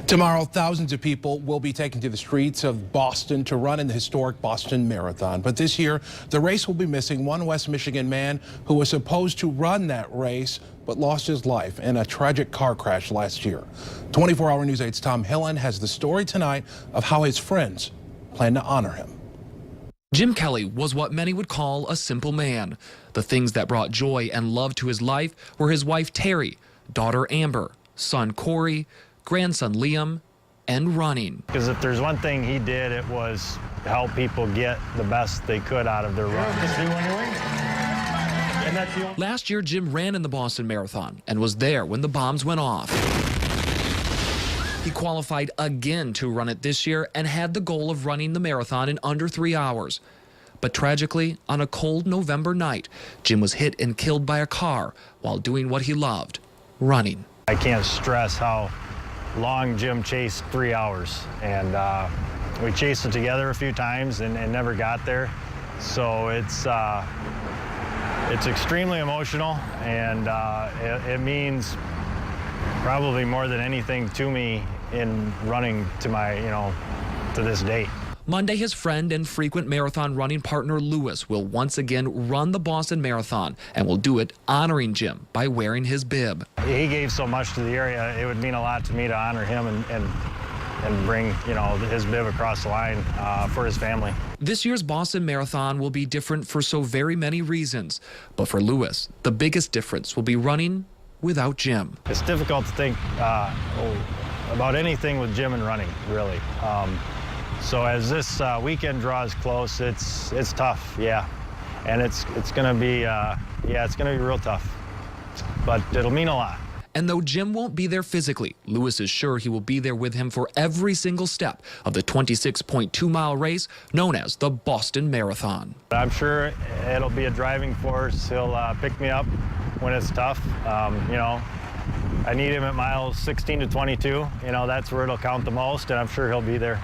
Tomorrow, thousands of people will be taken to the streets of Boston to run in the historic Boston Marathon. But this year, the race will be missing one West Michigan man who was supposed to run that race but lost his life in a tragic car crash last year. 24-hour News 8's Tom Hillen has the story tonight of how his friends plan to honor him. Jim Kelly was what many would call a simple man. The things that brought joy and love to his life were his wife Terry, daughter Amber, son Corey, grandson Liam, and running. Because if there's one thing he did, it was help people get the best they could out of their run. Last year, Jim ran in the Boston Marathon and was there when the bombs went off. He qualified again to run it this year and had the goal of running the marathon in under 3 hours. But tragically, on a cold November night, Jim was hit and killed by a car while doing what he loved, running. I can't stress how long Jim chased 3 hours, and we chased it together a few times and never got there. So it's extremely emotional, and it means probably more than anything to me in running to my, to this date. Monday, his friend and frequent marathon running partner Lewis will once again run the Boston Marathon and will do it honoring Jim by wearing his bib. He gave so much to the area, it would mean a lot to me to honor him and bring, his bib across the line for his family. This year's Boston Marathon will be different for so very many reasons. But for Lewis, the biggest difference will be running without Jim. It's difficult to think about anything with Jim and running, really. So as this weekend draws close, it's tough, yeah. And it's going to be, it's going to be real tough. But it'll mean a lot. And though Jim won't be there physically, Lewis is sure he will be there with him for every single step of the 26.2-mile race known as the Boston Marathon. I'm sure it'll be a driving force. He'll pick me up when it's tough. I need him at miles 16 to 22. That's where it'll count the most, and I'm sure he'll be there.